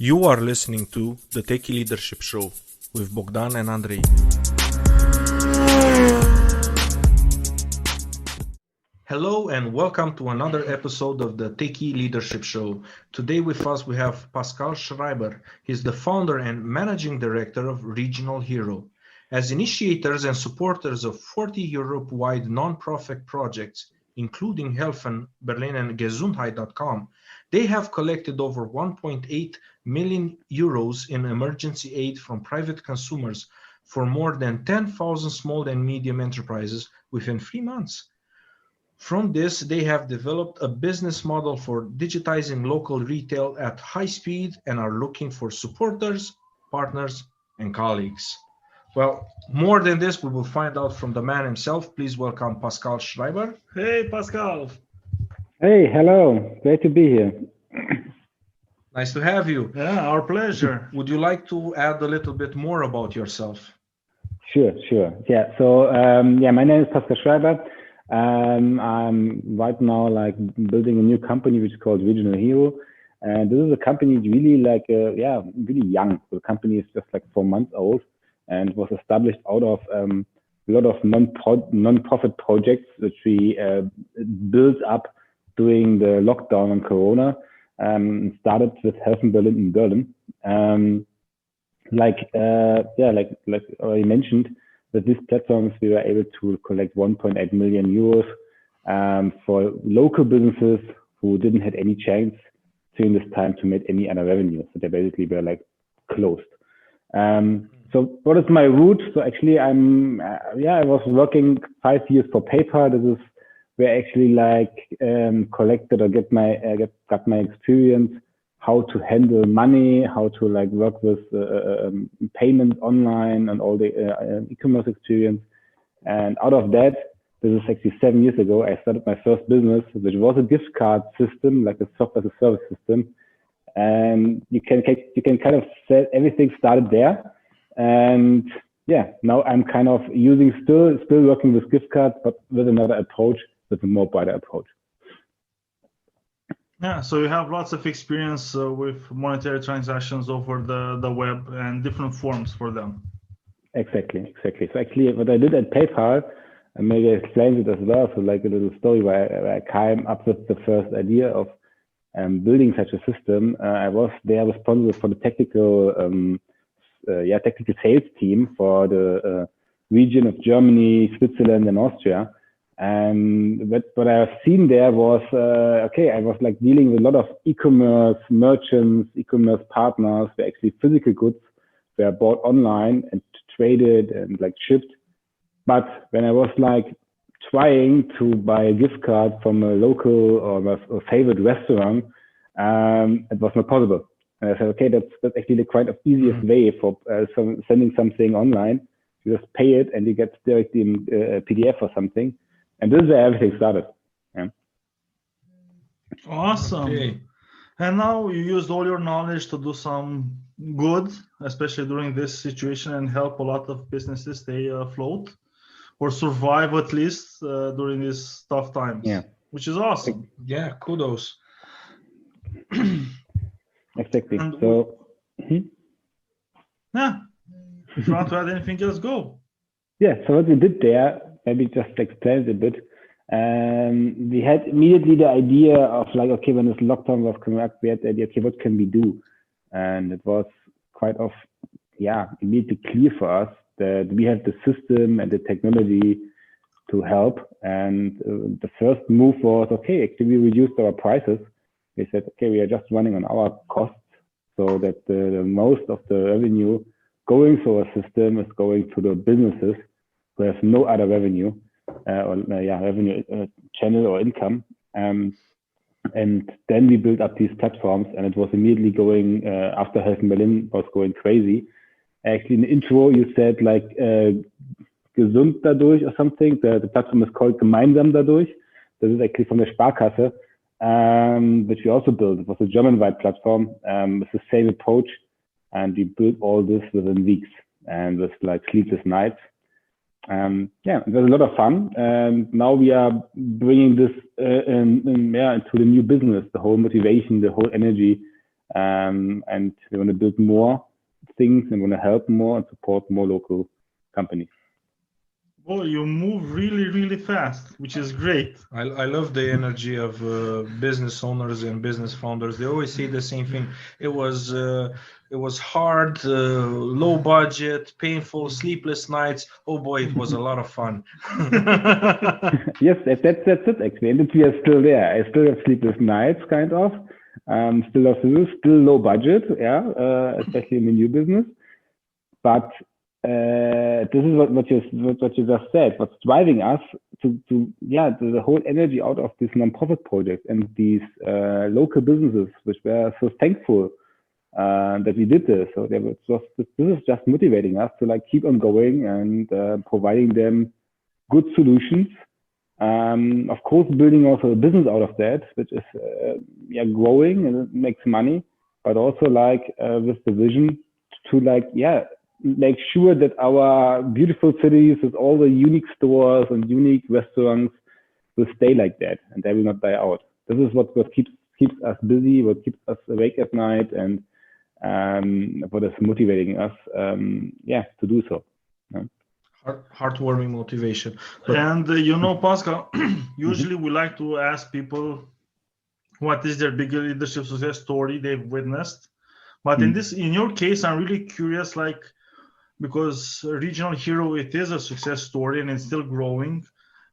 You are listening to the Techie Leadership Show with Bogdan and Andrei. Hello and welcome to another episode of the Techie Leadership Show. Today with us we have Pascal Schreiber. He's the founder and managing director of Regional Hero. As initiators and supporters of 40 Europe-wide non-profit projects, including Helfen, Berlin and Gesundheit.com, they have collected over 1.8 million euros in emergency aid from private consumers for more than 10,000 small and medium enterprises within 3 months. From this, they have developed a business model for digitizing local retail at high speed and are looking for supporters, partners, and colleagues. Well, more than this, we will find out from the man himself. Please welcome Pascal Schreiber. Hey, Pascal. Hey, hello. Great to be here. Nice to have you. Yeah, our pleasure. Would you like to add a little bit more about yourself? Sure. Yeah, so my name is Pascal Schreiber. I'm right now building a new company which is called Regional Hero. And this is a company really really young. So the company is just 4 months old and was established out of a lot of non-profit projects which we built up during the lockdown and Corona. Started with Helfen Berlin in Berlin. Like already mentioned, with these platforms we were able to collect 1.8 million euros for local businesses who didn't have any chance during this time to make any other revenue. So they basically were closed. So what is my route? So actually I was working 5 years for PayPal. This is where I actually collected or got my experience, how to handle money, how to work with payments online and all the e-commerce experience. And out of that, this is actually 7 years ago, I started my first business, which was a gift card system, like a software as a service system. And you can kind of say everything started there. And yeah, now I'm kind of using still working with gift cards, but with another approach, with a more broader approach. Yeah, so you have lots of experience with monetary transactions over the web and different forms for them. Exactly. So actually what I did at PayPal, and maybe I explained it as well, so a little story where I came up with the first idea of building such a system. I was there responsible for the technical sales team for the region of Germany, Switzerland, and Austria. And what I have seen there was, I was dealing with a lot of e-commerce merchants, e-commerce partners, where actually physical goods were bought online and traded and shipped. But when I was trying to buy a gift card from a local or a favorite restaurant, it was not possible. And I said, okay, that's actually the quite of easiest way for sending something online. You just pay it and you get directly in PDF or something. And this is where everything started. Yeah. Awesome. Okay. And now you used all your knowledge to do some good, especially during this situation, and help a lot of businesses stay afloat or survive at least during these tough times. Yeah. Which is awesome. Yeah, kudos. Exactly. And yeah. If you want to add anything else, go. Yeah, so what we did there, maybe just explain it a bit. We had immediately the idea of when this lockdown was coming up, we had the idea, okay, what can we do? And it was immediately clear for us that we have the system and the technology to help. And the first move was, okay, actually we reduced our prices. We said, okay, we are just running on our costs so that the most of the revenue going through our system is going to the businesses who have no other revenue revenue channel or income. And then we built up these platforms, and it was immediately going after Helfen Berlin was going crazy. Actually, in the intro, you said gesund dadurch or something. The platform is called Gemeinsam dadurch. This is actually from the Sparkasse, which we also built. It was a German-wide platform with the same approach, and we built all this within weeks and with sleepless nights. It was a lot of fun, and now we are bringing this into the new business, the whole motivation, the whole energy and we want to build more things and want to help more and support more local companies. Oh, you move really, really fast, which is great. I love the energy of business owners and business founders. They always say the same thing. It was hard, low budget, painful, sleepless nights. Oh boy, it was a lot of fun. Yes, that's it actually. And we are still there. I still have sleepless nights, kind of. Still have to do, still low budget, especially in the new business. But this is what you just said. What's driving us to the whole energy out of this non-profit project and these local businesses, which were so thankful that we did this. So this is just motivating us to like keep on going and providing them good solutions. Of course, building also a business out of that, which is growing and it makes money, but also like with the vision to make sure that our beautiful cities with all the unique stores and unique restaurants will stay like that and they will not die out. This is what keeps us busy, what keeps us awake at night, and what is motivating us to do so. Heartwarming motivation. And Pascal, usually we like to ask people what is their bigger leadership success story they've witnessed. But in your case, I'm really curious, like, because Regional Hero, it is a success story and it's still growing.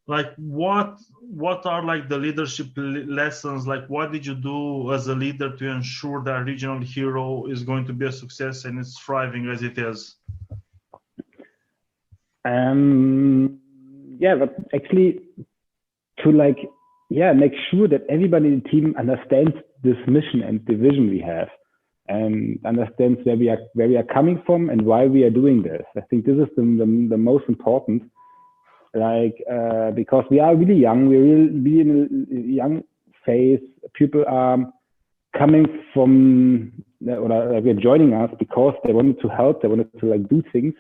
Like, what are like the leadership lessons? Like, what did you do as a leader to ensure that Regional Hero is going to be a success and it's thriving as it is? But actually to make sure that everybody in the team understands this mission and the vision we have, and understands where we are coming from and why we are doing this. I think this is the most important. Because we are really young, we're really in a young phase. People are coming from they're joining us because they wanted to help, they wanted to do things,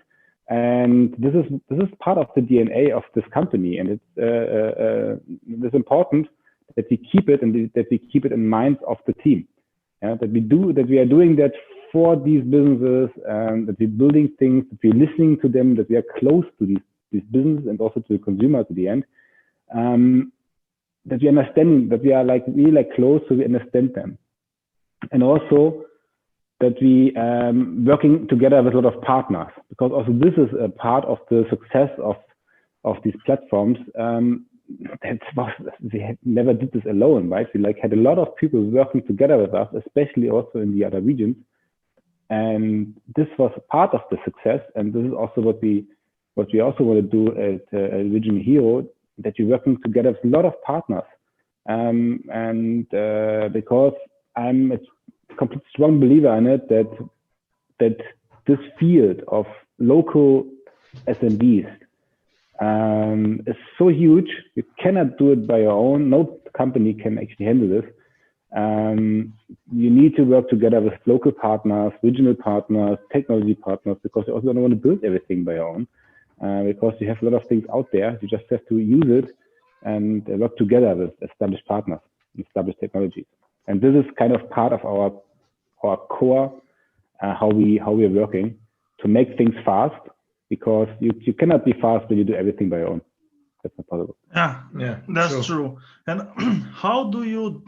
and this is part of the DNA of this company, and it's important that we keep it and that we keep it in mind of the team. That we are doing that for these businesses, that we're building things, that we're listening to them, that we are close to these businesses and also to the consumer at the end. That we understand, that we are really close, so we understand them, and also that we working together with a lot of partners, because also this is a part of the success of these platforms. We never did this alone, right? We had a lot of people working together with us, especially also in the other regions, and this was part of the success. And this is also what we also want to do at Regional Hero, that we're working together with a lot of partners, because I'm a complete strong believer in it, that this field of local SMBs is so huge. You cannot do it by your own. No company can actually handle this. You need to work together with local partners, regional partners, technology partners, because you also don't want to build everything by your own, because you have a lot of things out there. You just have to use it and work together with established partners, established technologies. And this is kind of part of our core, how we are working to make things fast, because you cannot be fast when you do everything by your own. That's not possible. Yeah, that's true. And how do you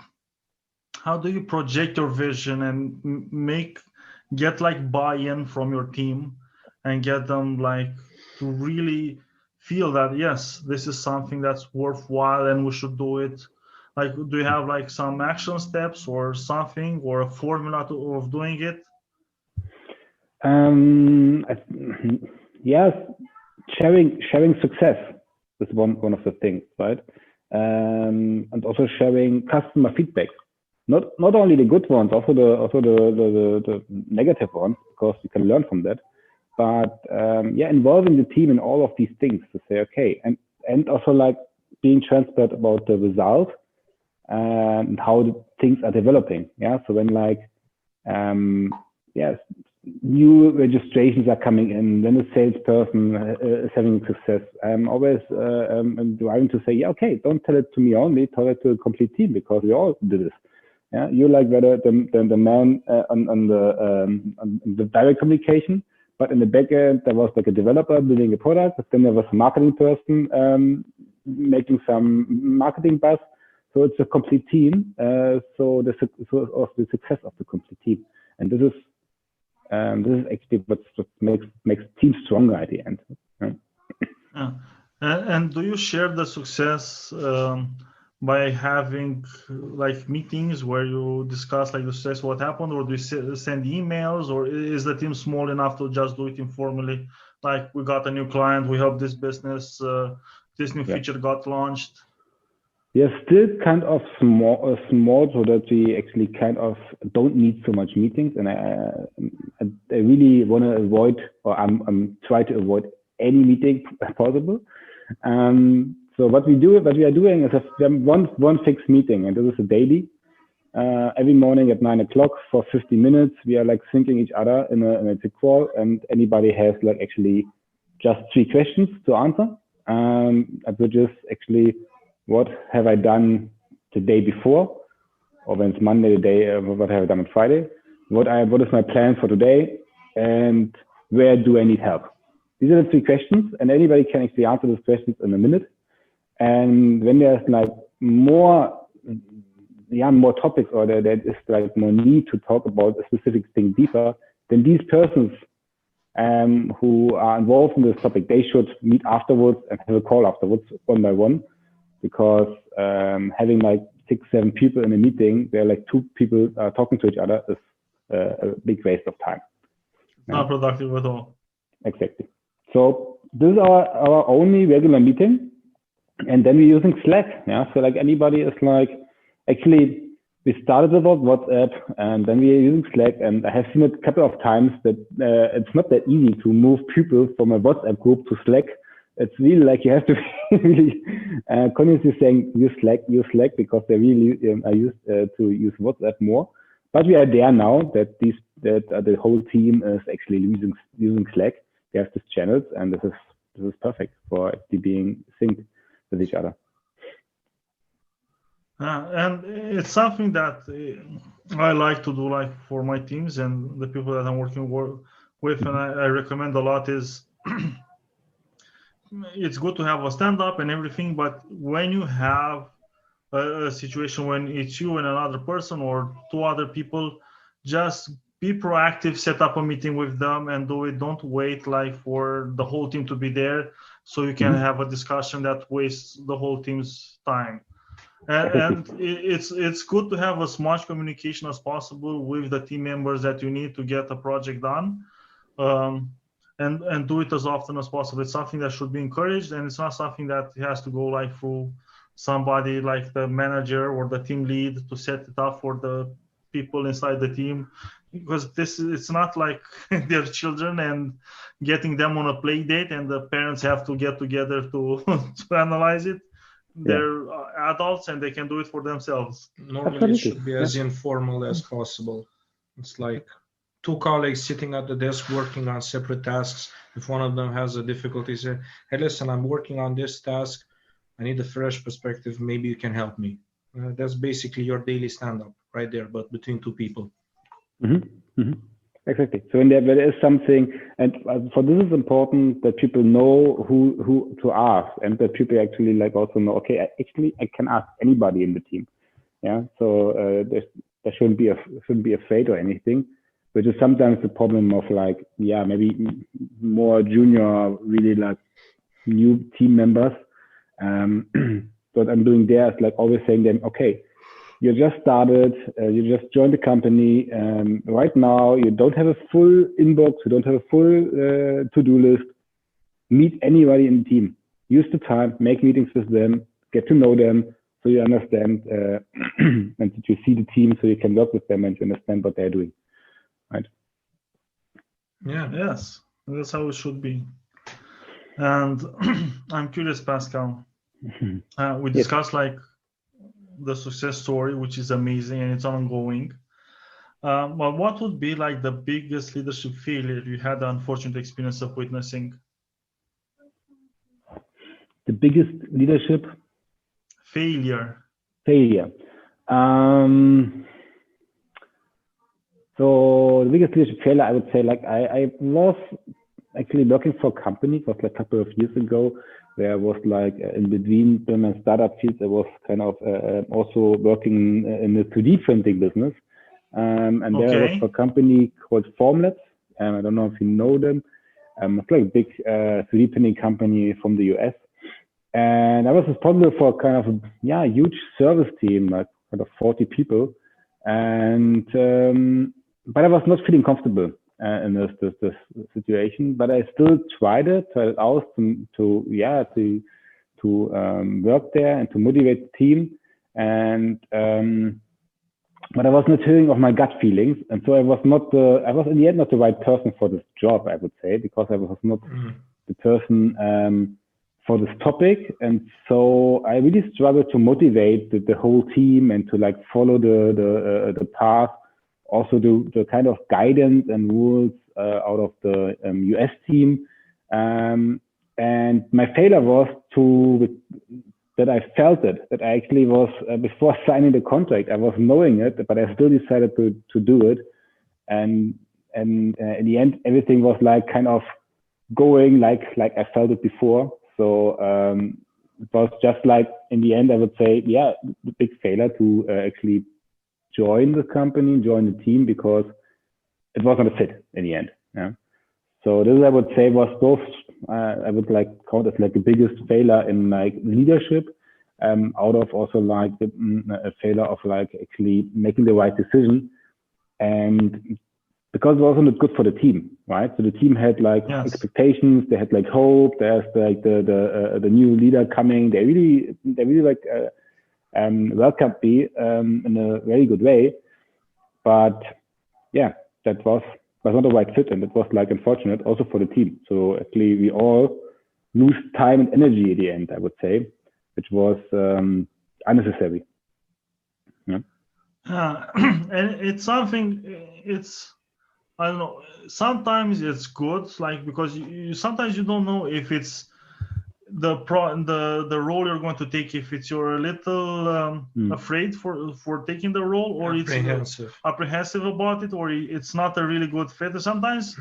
project your vision and get buy-in from your team and get them to really feel that, yes, this is something that's worthwhile and we should do it? Do you have some action steps or something, or a formula of doing it? Yes, sharing success is one of the things, right? And also sharing customer feedback, not only the good ones, also the negative ones, because you can learn from that. But involving the team in all of these things to say, okay, and also being transparent about the result and how the things are developing. So when new registrations are coming in, then the salesperson is having success, I'm always driving to say, okay, don't tell it to me only, tell it to the complete team, because we all do this. Yeah, you like the man on the direct communication, but in the back end there was like a developer building a product, but then there was a marketing person making some marketing buzz. So it's a complete team. So the success of the complete team, and this is actually what makes teams stronger at the end. Right? Yeah. And do you share the success by having like meetings where you discuss like the success, what happened, or do you send emails, or is the team small enough to just do it informally? Like, we got a new client, we help this business, this new feature got launched. We are still kind of small, so that we actually kind of don't need so much meetings, and I really want to avoid, or I'm trying to avoid any meeting possible. So what we are doing is we have one fixed meeting, and this is a daily. Every morning at 9 o'clock for 50 minutes, we are like syncing each other in a call, and anybody has like actually just 3 questions to answer, which is actually, what have I done the day before, or when it's Monday, the day, what have I done on Friday? What is my plan for today, and where do I need help? These are the 3 questions, and anybody can actually answer those questions in a minute. And when there's like more topics, or there is like more need to talk about a specific thing deeper, then these persons who are involved in this topic, they should meet afterwards and have a call afterwards, one by one, because having like 6-7 people in a meeting where like 2 people are talking to each other is a big waste of time. Not productive at all. Exactly. So this is our only regular meeting, and then we're using Slack. Yeah. So like anybody is like, actually we started with WhatsApp, and then we are using Slack, and I have seen it a couple of times that it's not that easy to move people from a WhatsApp group to Slack. It's really like you have to really continuously saying use Slack, because they really are used to use WhatsApp more. But we are there now that the whole team is actually using Slack. We have these channels, and this is perfect for actually being synced with each other. And it's something that I like to do, like for my teams and the people that I'm working with, and I recommend a lot is it's good to have a stand-up and everything, but when you have a situation when it's you and another person or 2 other people, just be proactive, set up a meeting with them and do it. Don't wait like for the whole team to be there so you can have a discussion that wastes the whole team's time. And it's good to have as much communication as possible with the team members that you need to get a project done, and do it as often as possible. It's something that should be encouraged, and it's not something that has to go like through somebody like the manager or the team lead to set it up for the people inside the team, because it's not like they're children and getting them on a play date and the parents have to get together to analyze it. They're adults and they can do it for themselves. Normally it should be as informal as possible. It's like 2 colleagues sitting at the desk working on separate tasks. If one of them has a difficulty, say, hey, listen, I'm working on this task. I need a fresh perspective. Maybe you can help me. That's basically your daily stand-up right there, but between 2 people. Exactly. So when there is something, and for this is important that people know who to ask, and that people actually like also know, okay, I can ask anybody in the team. Yeah. So there shouldn't be afraid or anything, which is sometimes the problem of like, maybe more junior, really like new team members. What I'm doing there is like always saying them, okay, you just started, you just joined the company. Right now, you don't have a full inbox, you don't have a full to-do list. Meet anybody in the team. Use the time, make meetings with them, get to know them, so you understand, and that you see the team, so you can work with them and you understand what they're doing. Right? Yeah. Yes, that's how it should be. And I'm curious, Pascal. We discussed like the success story, which is amazing and it's ongoing. But what would be like the biggest leadership failure you had the unfortunate experience of witnessing? The biggest leadership failure. So the biggest leadership failure, I would say, like I was actually working for a company, it was like a couple of years ago, where I was like in between my startup fields, I was kind of also working in the 3D printing business. And there I was for a company called Formlabs. I don't know if you know them. It's like a big 3D printing company from the US. And I was responsible for kind of a huge service team, like kind of 40 people. And but I was not feeling comfortable in this situation. But I still tried it out to work there and to motivate the team. And but I was not hearing of my gut feelings, and so I was in the end not the right person for this job, I would say, because I was not the person for this topic. And so I really struggled to motivate the whole team and to like follow the path, also the kind of guidance and rules out of the US team. And my failure was that I felt it, that I actually was, before signing the contract, I was knowing it, but I still decided to do it. And in the end, everything was like kind of going like I felt it before. So it was just like, in the end, I would say, the big failure to actually join the company, join the team, because it wasn't a fit in the end. Yeah. So this, I would say, was both, I would like count as like the biggest failure in like leadership, out of also like a failure of like actually making the right decision, and because it wasn't good for the team, right? So the team had like expectations, they had like hope. There's like the new leader coming. They really like welcomed me in a very good way, but that was not the right fit, and it was like unfortunate also for the team. So actually we all lose time and energy at the end, I would say, which was unnecessary. And it's something, I don't know, sometimes it's good, like, because sometimes you don't know if it's the role you're going to take, if it's you're a little afraid for taking the role, or it's apprehensive about it, or it's not a really good fit. Sometimes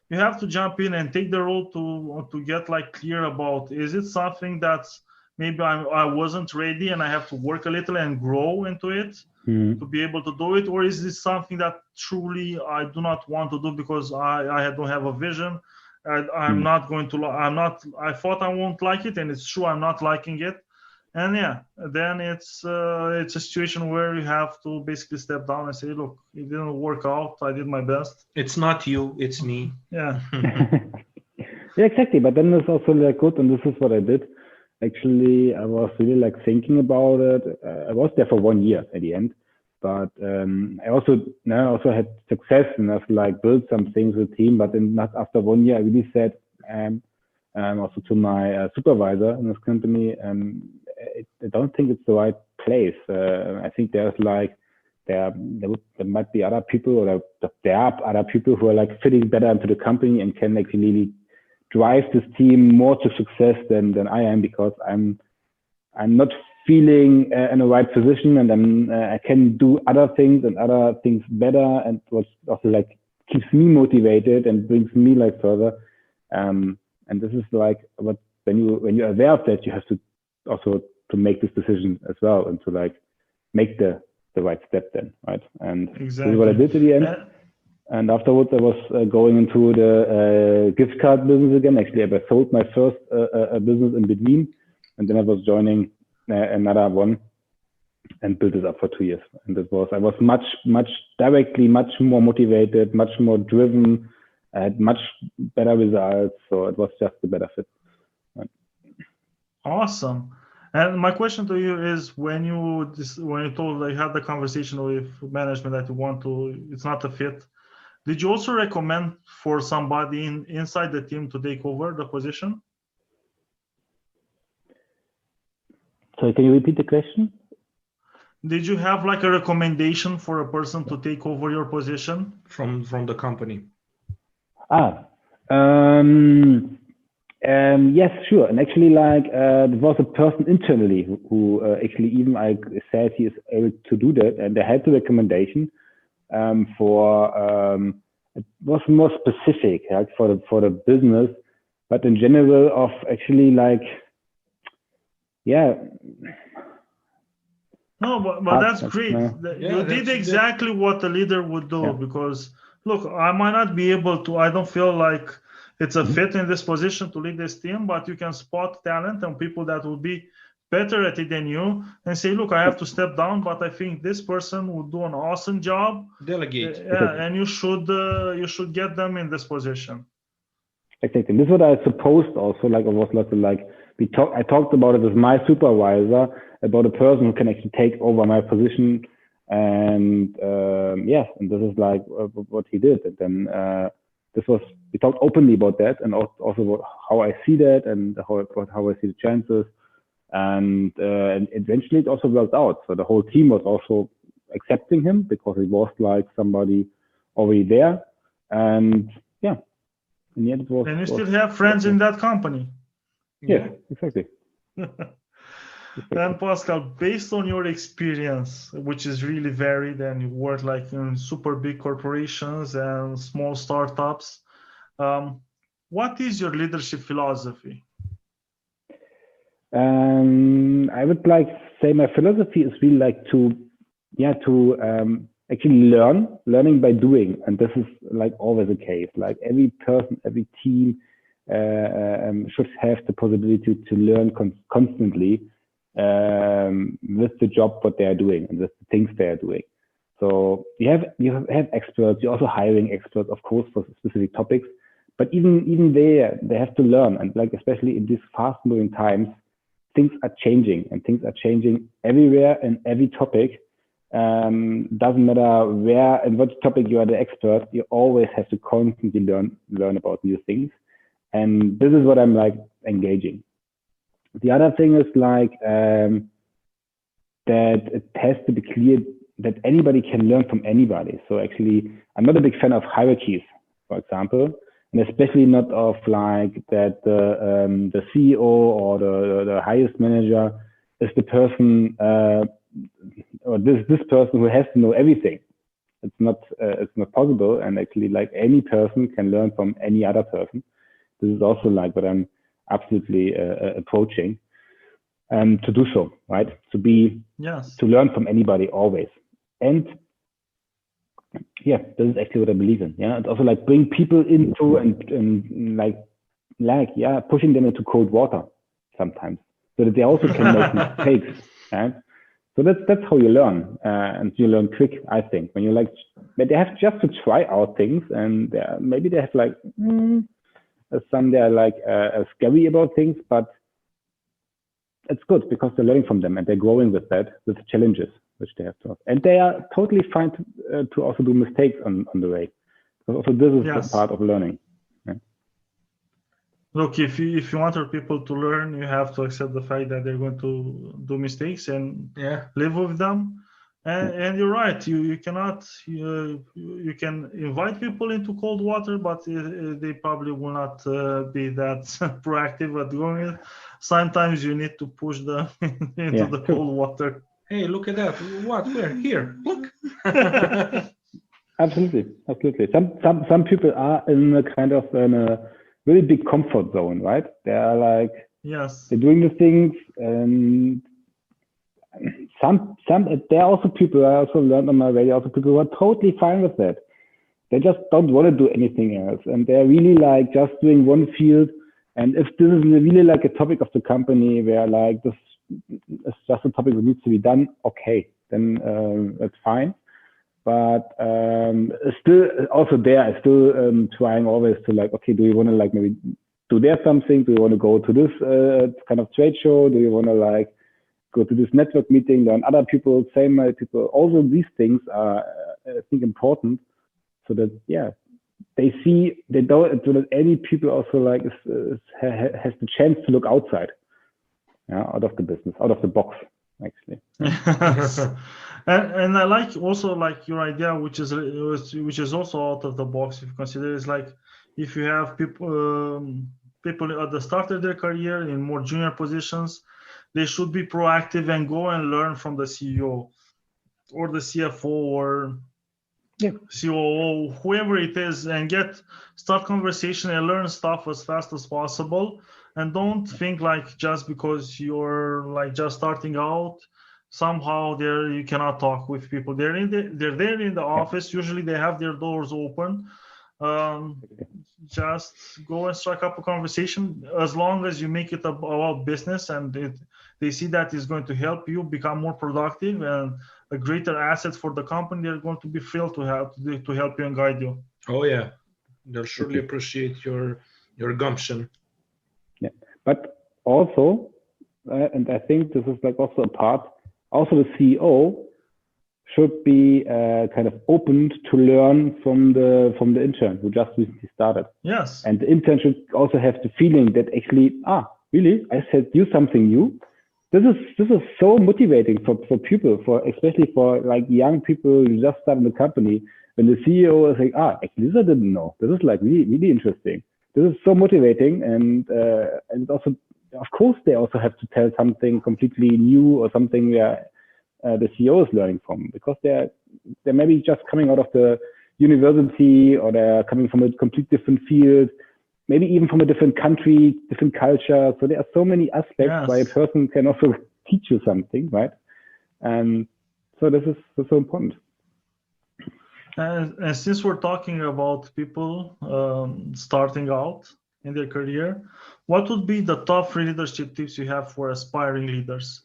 you have to jump in and take the role to get like clear about, is it something that's maybe I wasn't ready and I have to work a little and grow into it to be able to do it, or is this something that truly I do not want to do because I don't have a vision. I'm not going to. I thought I won't like it, and it's true I'm not liking it. And then it's a situation where you have to basically step down and say, look, it didn't work out. I did my best. It's not you, it's me. Yeah. Yeah, exactly. But then it's also like good, and this is what I did. Actually, I was really like thinking about it. I was there for 1 year at the end. But I also had success and I've like built some things with the team. But then not after 1 year, I really said also to my supervisor in this company, I don't think it's the right place. I think there's like there might be other people, or there are other people who are like fitting better into the company and can actually really drive this team more to success than I am, because I'm not feeling in the right position, and I can do other things better, and what also like keeps me motivated and brings me like further. And this is like what when you're aware of that, you have to also to make this decision as well, and to like make the right step then, right? And This is what I did at the end. And afterwards, I was going into the gift card business again. Actually, I sold my first business in between, and then I was joining another one and built it up for 2 years. And I was much more motivated, much more driven. I had much better results, so it was just a better fit. Right. Awesome. And my question to you is, when you told you had the conversation with management that it's not a fit, did you also recommend for somebody inside the team to take over the position? Sorry, can you repeat the question? Did you have like a recommendation for a person to take over your position from the company? Yes, sure. And actually, like there was a person internally who actually even I said he is able to do that, and they had the recommendation. it was more specific, like for the business, but in general of actually like, yeah. No, but that's great. You did exactly what a leader would do, because look, I might not be able to, I don't feel like it's a fit in this position to lead this team, but you can spot talent and people that will be better at it than you and say, look, I have to step down, but I think this person would do an awesome job. Delegate. And you should get them in this position. Exactly. This is what I supposed also, like, it was like I talked about it with my supervisor, about a person who can actually take over my position, and and this is like what he did. And then we talked openly about that, and also about how I see that and how I see the chances, and eventually it also worked out. So the whole team was also accepting him because he was like somebody already there, and in the end it was. And you still have friends in that company. Yeah, exactly. And Pascal, based on your experience, which is really varied, and you work like in super big corporations and small startups, what is your leadership philosophy? I would like to say my philosophy is really like to actually learning by doing, and this is like always the case. Like every person, every team should have the possibility to learn constantly with the job what they are doing and with the things they are doing. So you have experts. You're also hiring experts, of course, for specific topics. But even they have to learn, and like especially in these fast-moving times, things are changing, and things are changing everywhere and every topic. Doesn't matter where and what topic you are the expert. You always have to constantly learn about new things, and this is what I'm like engaging. The other thing is like that it has to be clear that anybody can learn from anybody. So actually, I'm not a big fan of hierarchies, for example, and especially not of like that the CEO or the highest manager is the person or this person who has to know everything. It's not possible, and actually like any person can learn from any other person. This is also like what I'm absolutely approaching to do so, right? To learn from anybody always. And this is actually what I believe in. Yeah, it's also like bring people into and pushing them into cold water sometimes, so that they also can make mistakes. Right? So that's how you learn, and you learn quick. I think when you like, but they have just to try out things, and maybe they have like some they are like scary about things, but it's good because they're learning from them and they're growing with the challenges which they have to have. And they are totally fine to also do mistakes on the way. Because also this is part of learning. Yeah. Look, if you want your people to learn, you have to accept the fact that they're going to do mistakes and live with them. And you're right. You cannot. You can invite people into cold water, but they probably will not be that proactive at doing it. Sometimes you need to push them into the cold water. Hey, look at that! What? We're here. Look. Absolutely. Some people are in a kind of a really big comfort zone, right? They are like they're doing the things, and some there are also people I also learned on my way. Also people who are totally fine with that. They just don't want to do anything else, and they're really like just doing one field. And if this is really like a topic of the company where like this is just a topic that needs to be done, okay, then that's fine. But still also there, still trying always to like, okay, do you want to like maybe do there something? Do you want to go to this kind of trade show? Do you want to like go to this network meeting, learn other people, same people? Also these things are, I think, important, so that they see they don't, so that any people also like has the chance to look outside, out of the business, out of the box, actually. And I like also like your idea, which is also out of the box. If you consider it's like if you have people at the start of their career in more junior positions, they should be proactive and go and learn from the CEO or the CFO or COO, whoever it is, and start conversation and learn stuff as fast as possible. And don't think like just because you're like just starting out, somehow there you cannot talk with people. They're there in the office. Usually they have their doors open. Just go and strike up a conversation. As long as you make it about business and they see that is going to help you become more productive and a greater asset for the company, they're going to be thrilled to help you and guide you. Oh yeah, they'll surely appreciate your gumption. Yeah, but also, and I think this is like also a part. Also, the CEO should be kind of opened to learn from the intern who just recently started. Yes. And the intern should also have the feeling that actually, really, I said you something new. This is so motivating for people, especially for like young people who just start in the company. When the CEO is like, actually this I didn't know. This is like really, really interesting. This is so motivating, and also, of course, they also have to tell something completely new or something where the CEO is learning from, because they're maybe just coming out of the university, or they're coming from a completely different field, maybe even from a different country, different culture. So there are so many aspects why a person can also teach you something, right? So this is so important. And since we're talking about people starting out in their career, what would be the top 3 leadership tips you have for aspiring leaders?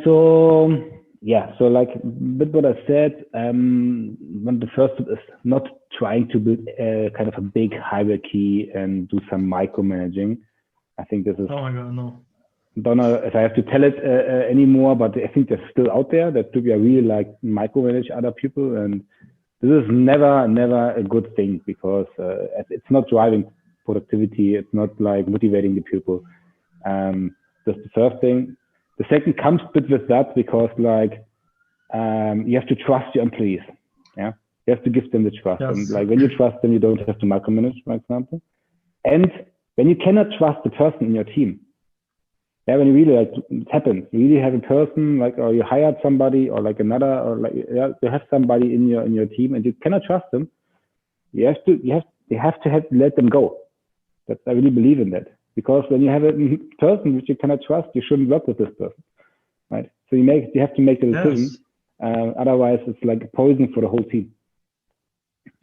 So like a bit what I said, one of the first is not trying to build kind of a big hierarchy and do some micromanaging. I think this is, oh my God, no. Don't know if I have to tell it anymore, but I think they're still out there that people really like micromanage other people, and this is never a good thing, because it's not driving productivity. It's not like motivating the people. That's the first thing. The second comes a bit with that, because like you have to trust your employees. Yeah, you have to give them the trust, and like when you trust them, you don't have to micromanage, for example. And when you cannot trust the person in your team, when you really like it happens, you really have a person like, or you hired somebody, or like another, or like you have somebody in your team and you cannot trust them, you have to let them go. I really believe in that, because when you have a person which you cannot trust, you shouldn't work with this person, right? So you have to make the decision. Otherwise, it's like a poison for the whole team.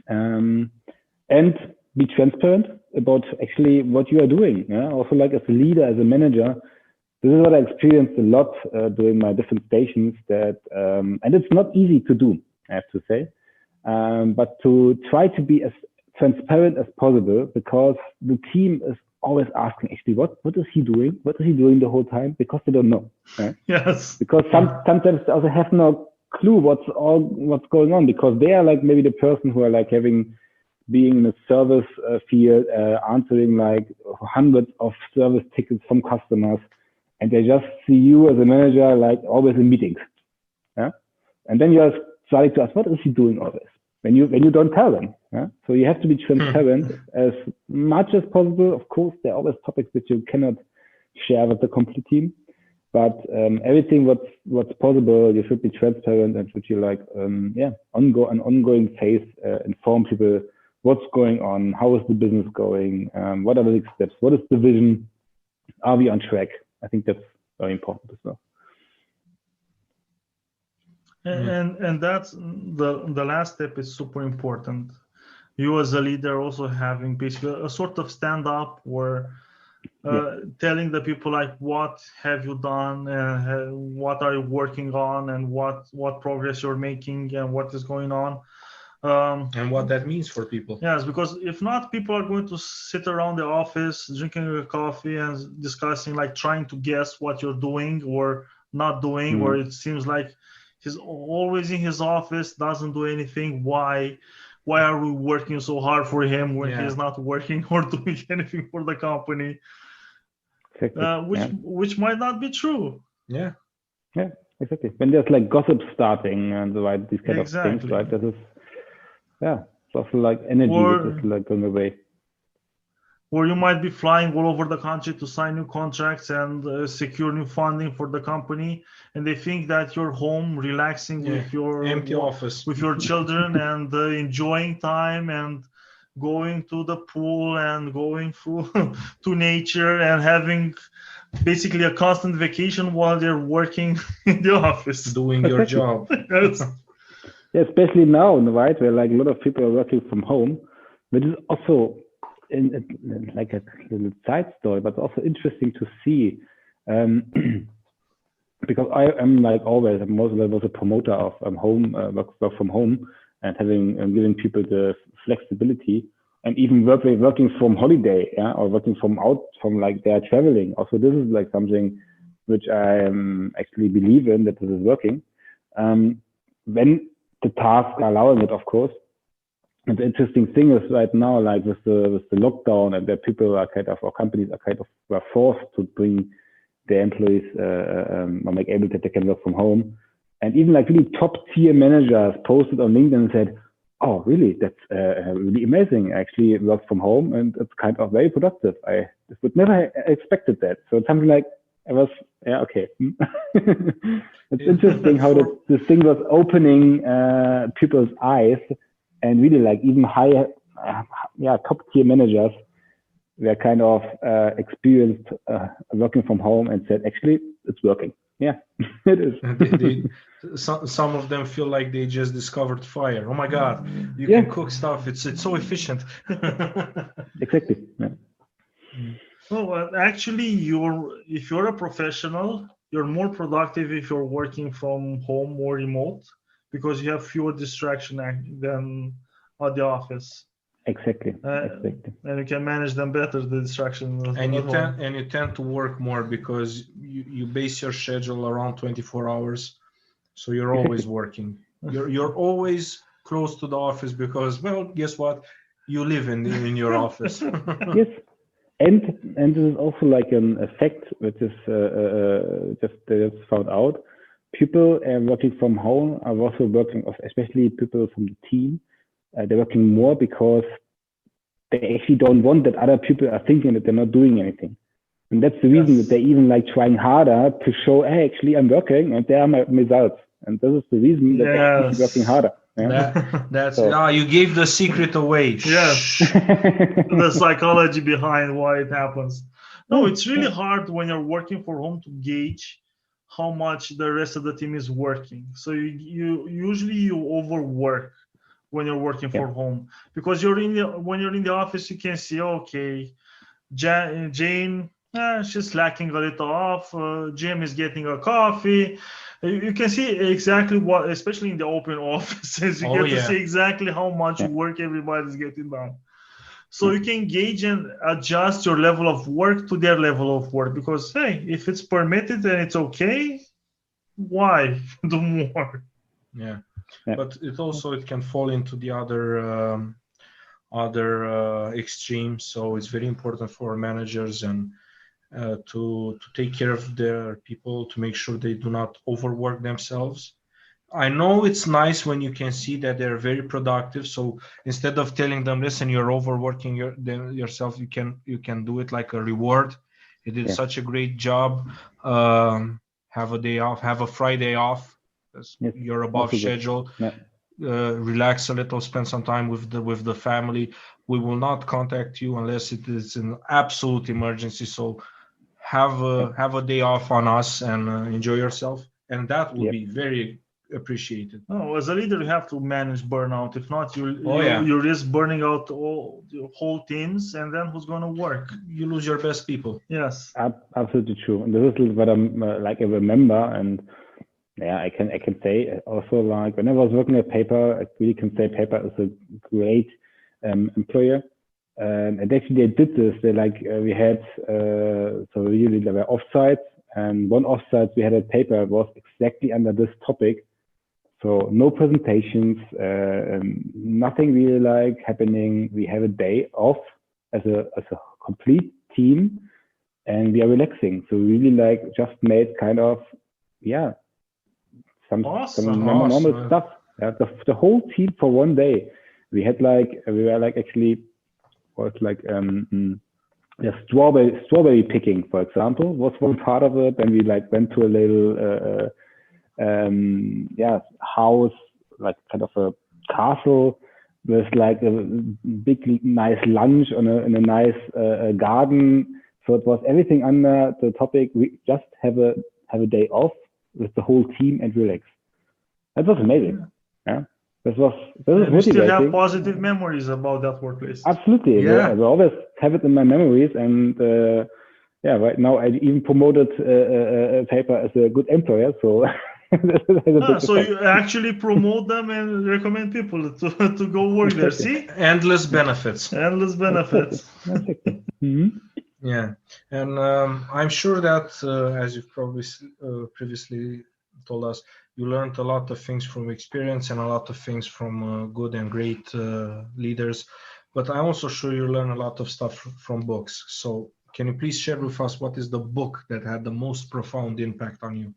And be transparent about actually what you are doing. Yeah? Also, like as a leader, as a manager, this is what I experienced a lot during my different stations. And it's not easy to do, I have to say, but to try to be as transparent as possible, because the team is always asking, actually, what is he doing? What is he doing the whole time? Because they don't know. Right? Yes. Because sometimes they also have no clue what's going on, because they are like maybe the person who are like being in a service field, answering like hundreds of service tickets from customers, and they just see you as a manager like always in meetings. Yeah, and then you're starting to ask, what is he doing all this? When you don't tell them. Yeah? So you have to be transparent as much as possible. Of course, there are always topics that you cannot share with the complete team, but everything what's possible, you should be transparent, and should you like an ongoing phase, inform people what's going on, how is the business going, what are the next steps, what is the vision, are we on track? I think that's very important as well. And that's the last step is super important. You as a leader also having basically a sort of stand up, or telling the people like, what have you done, what are you working on, and what progress you're making, and what is going on. And what that means for people. Yes, because if not, people are going to sit around the office drinking a coffee and discussing, like trying to guess what you're doing or not doing, or it seems like he's always in his office, doesn't do anything. Why are we working so hard for him when he's not working or doing anything for the company? Which might not be true. Yeah, exactly. When there's like gossip starting and these kind of things, right? This is it's also like energy that is like going away. or you might be flying all over the country to sign new contracts and secure new funding for the company, and they think that you're home relaxing with your empty office with your children and enjoying time and going to the pool and going through to nature and having basically a constant vacation while they're working in the office doing your job. Yes. Yeah, especially now, right, where like a lot of people are working from home, which is also like a little side story, but also interesting to see, because I am like always, I was a promoter of home work from home and having giving people the flexibility and even working from holiday, yeah, or working from like they're traveling. Also, this is like something which I actually believe in, that this is working. When the tasks are allowing it, of course. And the interesting thing is right now, like with the lockdown, and that people are kind of, or companies are kind of, were forced to bring their employees or make able that they can work from home. And even like really top tier managers posted on LinkedIn and said, "Oh, really? That's really amazing. I actually work from home and it's kind of very productive. I would never have expected that." So it's something like, I was, yeah, okay. It's interesting how this thing was opening people's eyes, and really like even higher, top tier managers were kind of experienced working from home and said, actually, it's working. Yeah, it is. Some of them feel like they just discovered fire. Oh my God, you can cook stuff. It's so efficient. Exactly. Yeah. Well, actually, if you're a professional, you're more productive if you're working from home or remote, because you have fewer distractions than at the office. Exactly. And you can manage them better, the distractions. And you tend to work more because you base your schedule around 24 hours, so you're always working. You're always close to the office because, well, guess what? You live in your office. Yes. And this is also like an effect which is just found out. People working from home are also working, especially people from the team. They're working more because they actually don't want that other people are thinking that they're not doing anything. And that's the reason that they're even like trying harder to show, hey, actually I'm working and there are my results. And this is the reason that they're actually working harder. Yeah? That's you gave the secret away. Yes. The psychology behind why it happens. No, it's really hard when you're working from home to gauge how much the rest of the team is working. So you usually overwork when you're working from home, because when you're in the office, you can see, okay, Jane, she's slacking a little off. Jim is getting a coffee. You can see exactly what, especially in the open offices, you get to see exactly how much work everybody's getting done. So you can gauge and adjust your level of work to their level of work, because, hey, if it's permitted and it's okay, why do more? Yeah. But it can fall into the other extreme. So it's very important for managers and to take care of their people, to make sure they do not overwork themselves. I know it's nice when you can see that they're very productive. So instead of telling them, listen, you're overworking yourself, you can do it like a reward. You did such a great job. Have a day off, have a Friday off. You're above schedule. Relax a little, spend some time with the family. We will not contact you unless it is an absolute emergency. So have a day off on us and enjoy yourself, and that will be very appreciated. No, as a leader, you have to manage burnout. If not, you risk burning out all the whole teams, and then who's going to work? You lose your best people. Yes, absolutely true. And this is what I'm like I remember, and I can say also, like when I was working at Paper, I really can say Paper is a great employer. And actually they did this. They we had so really there were offsites, and one offsite we had at Paper was exactly under this topic. So no presentations, nothing really happening. We have a day off as a complete team, and we are relaxing. So we really just made kind of some normal stuff. Yeah, the whole team for one day. We had we were actually was strawberry picking, for example, was one part of it. Then we like went to a little house, like kind of a castle with like a big nice lunch in a nice garden. So it was everything under the topic. We just have a day off with the whole team and relax. That was amazing. Yeah. This was You motivating. still have positive memories about that workplace. Absolutely. Yeah. I will always have it in my memories. And right now I even promoted paper as a good employer. So so you actually promote them and recommend people to go work there. See? Endless benefits. Endless benefits. Exactly. Mm-hmm. Yeah. And I'm sure that, as you've probably previously told us, you learned a lot of things from experience and a lot of things from good and great leaders. But I'm also sure you learn a lot of stuff from books. So can you please share with us what is the book that had the most profound impact on you?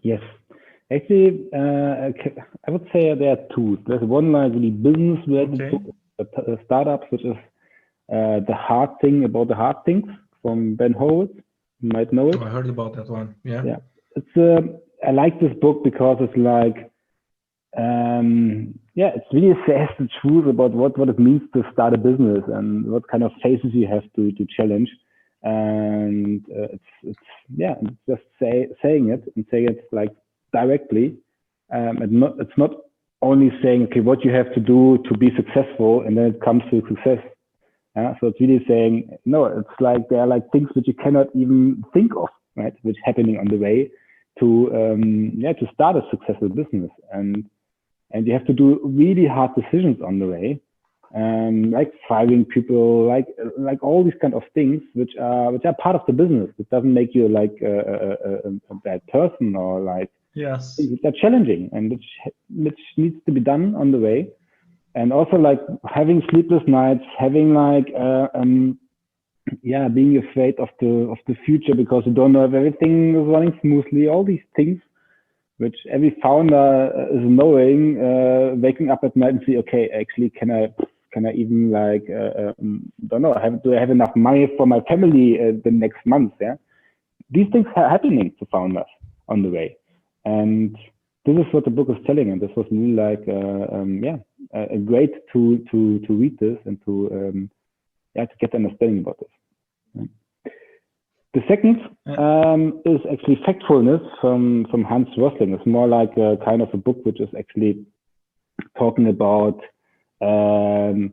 Yes. Actually, I would say there are two. There's one like really business-related book, startups, which is The Hard Thing About the Hard Things from Ben Horowitz. You might know it. I heard about that one. Yeah. Yeah. It's I like this book because it's like it really says the truth about what it means to start a business and what kind of phases you have to challenge. And it's just saying it like directly. It's not only saying, okay, what you have to do to be successful, and then it comes to success. So it's really saying, no, it's like there are like things which you cannot even think of, right? Which happening on the way to start a successful business, and you have to do really hard decisions on the way, like firing people, like all these kind of things which are part of the business. It doesn't make you like a bad person, or like they're challenging and which needs to be done on the way. And also like having sleepless nights, having like being afraid of the future because you don't know if everything is running smoothly. All these things which every founder is knowing, waking up at night and see, okay, actually, can I even like don't know, do I have enough money for my family the next month? Yeah, these things are happening to founders on the way, and this is what the book is telling, and this was really like great to read this and to get understanding about this. The second is actually Factfulness from Hans Rosling. It's more like a kind of a book which is actually talking about the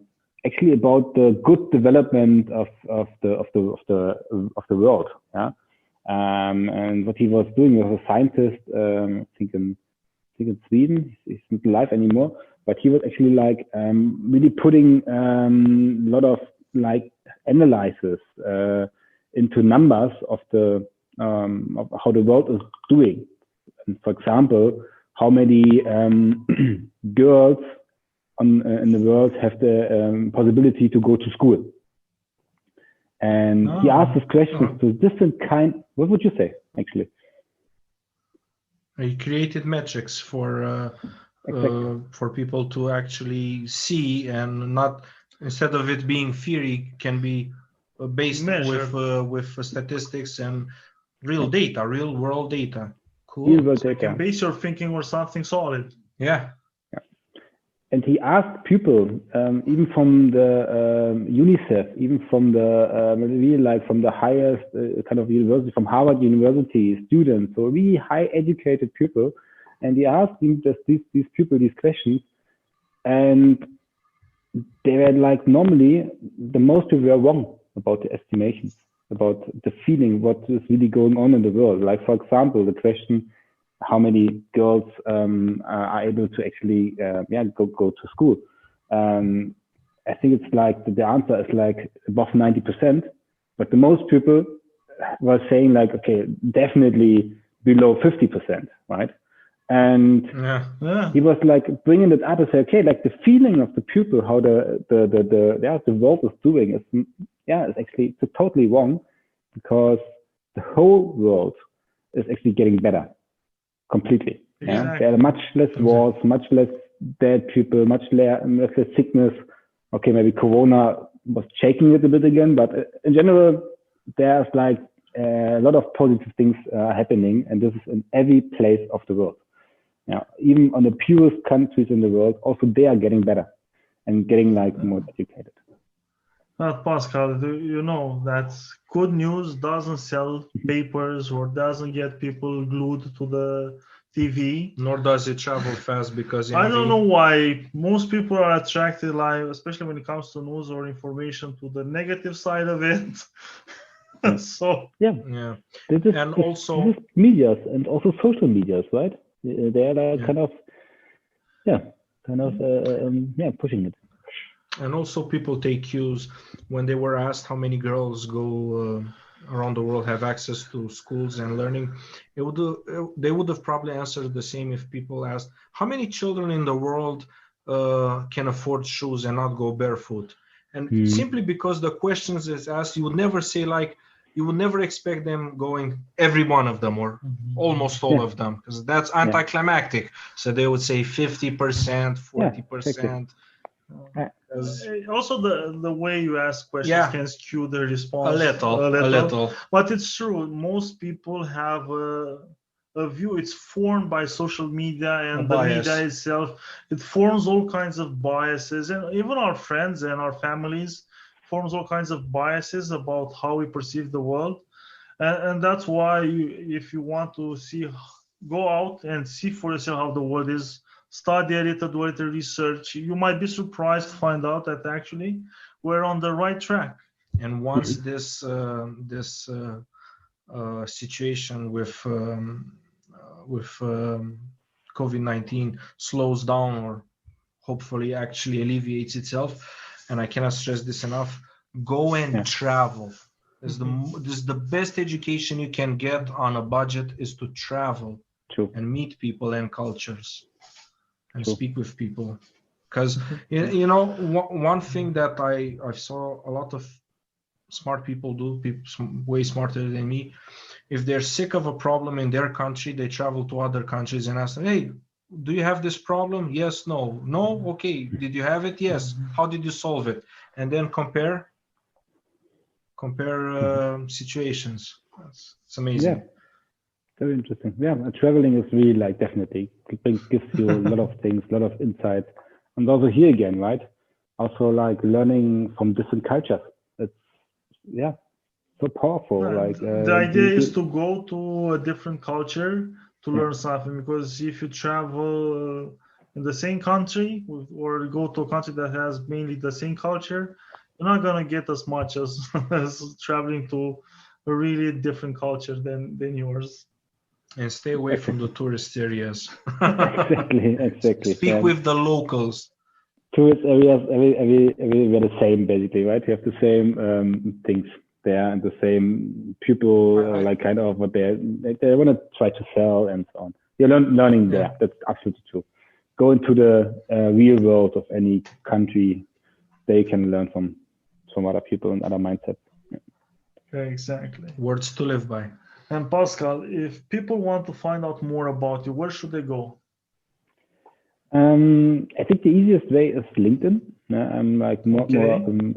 good development of the world. Yeah, and what he was doing was a scientist, I think in Sweden. He's not alive anymore, but he was actually like really putting a lot of like analysis into numbers of how the world is doing. And for example, how many girls in the world have the possibility to go to school. And he asked these questions to different kind. What would you say, actually? He created metrics for people to actually see, and not, instead of it being theory, can be based with statistics and real data, real world data. Cool. Real world data. You can base your thinking on something solid. Yeah. And he asked people, even from the UNICEF, even from the really like from the highest kind of university, from Harvard University students, so really high educated people, and he asked him just these people these questions, and they were like, normally the most people were wrong about the estimations, about the feeling, what is really going on in the world. Like, for example, the question, how many girls are able to actually go to school. I think it's like the answer is like above 90%, but the most people were saying like, okay, definitely below 50%, right? And he was like bringing it up and say, okay, like the feeling of the people, how the world is doing is actually totally wrong, because the whole world is actually getting better. Completely. Exactly. Yeah? There are much less wars, much less dead people, much less sickness. Okay, maybe Corona was shaking it a bit again, but in general, there's like a lot of positive things happening, and this is in every place of the world. Yeah, even on the purest countries in the world, also they are getting better and getting like more educated. Pascal, you know that good news doesn't sell papers or doesn't get people glued to the TV. Nor does it travel fast because I don't know why most people are attracted, like especially when it comes to news or information, to the negative side of it. So yeah. This is medias and also social medias, right? They are kind of pushing it. And also people take cues when they were asked how many girls go around the world have access to schools and learning. They would have probably answered the same if people asked how many children in the world can afford shoes and not go barefoot. And simply because the questions is asked, you would never say like, you would never expect them going every one of them or almost all of them, because that's anticlimactic. So they would say 50%, 40%. Also, the way you ask questions can skew the response a little. But it's true. Most people have a view. It's formed by social media and the media itself. It forms all kinds of biases, and even our friends and our families forms all kinds of biases about how we perceive the world. And that's why if you want to go out and see for yourself how the world is, study a little, do a little research. You might be surprised to find out that actually we're on the right track. And once this situation with COVID-19 slows down or hopefully actually alleviates itself, and I cannot stress this enough, go and travel. This is the best education you can get on a budget, is to travel and meet people and cultures and speak with people. Because you know, one thing that I saw a lot of smart people do, people way smarter than me, if they're sick of a problem in their country, they travel to other countries and ask them, hey, do you have this problem? Yes, no. No? Okay. Did you have it? Yes. How did you solve it? And then compare situations. It's amazing. Yeah, very interesting. Yeah, traveling is really like definitely gives you a lot of things, a lot of insights. And also here again, right? Also like learning from different cultures. It's so powerful. Like the idea is to go to a different culture to learn something, because if you travel in the same country or go to a country that has mainly the same culture, you're not gonna get as much as traveling to a really different culture than yours. And stay away from the tourist areas. Exactly. Speak with the locals. Tourist areas, everywhere the same basically, right? You have the same things there and the same people, like kind of what they want to try to sell and so on. You're learning there. That's absolutely true. Go into the real world of any country. They can learn from other people and other mindsets. Exactly. Words to live by. And Pascal, if people want to find out more about you, where should they go? I think the easiest way is LinkedIn. I'm like more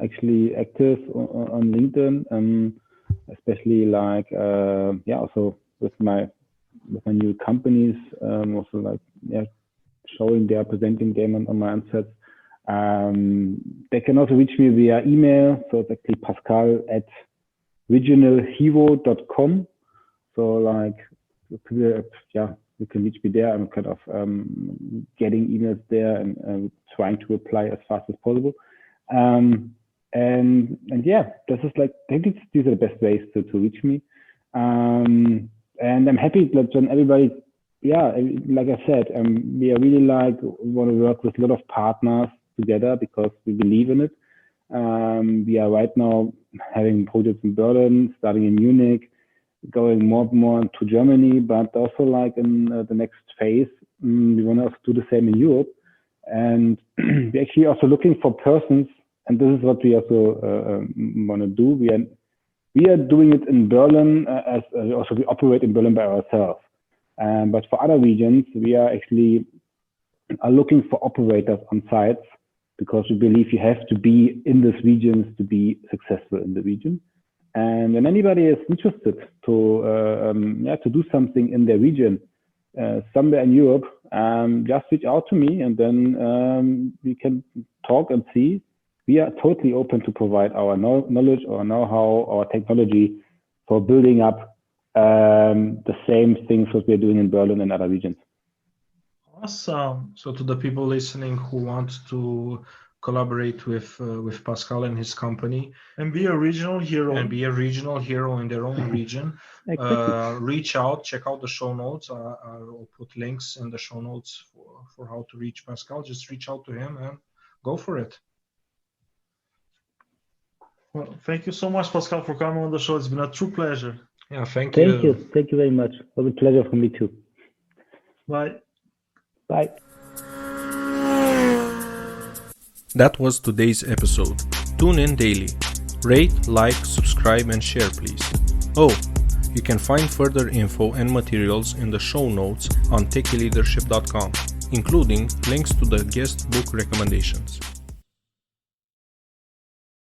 actually active on LinkedIn, especially like also with my new companies, also like showing their presenting game on my answers. They can also reach me via email, so it's actually pascal@regionalhero.com. So like you can reach me there. I'm kind of getting emails there and trying to reply as fast as possible. And this is like, I think these are the best ways to reach me. And I'm happy that when everybody, like I said, we are really want to work with a lot of partners together because we believe in it. We are right now having projects in Berlin, starting in Munich, going more and more to Germany, but also like in the next phase, we want to also do the same in Europe. And we're actually also looking for persons, and this is what we also want to do. We are doing it in Berlin, as also we operate in Berlin by ourselves. But for other regions, we are actually looking for operators on sites because we believe you have to be in these regions to be successful in the region. And when anybody is interested to do something in their region, somewhere in Europe, just reach out to me, and then we can talk and see. We are totally open to provide our knowledge, our know-how, our technology for building up the same things that we're doing in Berlin and other regions. Awesome. So to the people listening who want to collaborate with Pascal and his company and be a regional hero in their own region, Exactly. reach out, check out the show notes. I'll put links in the show notes for how to reach Pascal. Just reach out to him and go for it. Well, thank you so much, Pascal, for coming on the show. It's been a true pleasure. Yeah, thank you. Thank you very much. It was a pleasure for me too. Bye. Bye. That was today's episode. Tune in daily. Rate, like, subscribe, and share, please. Oh, you can find further info and materials in the show notes on techyleadership.com, including links to the guest book recommendations.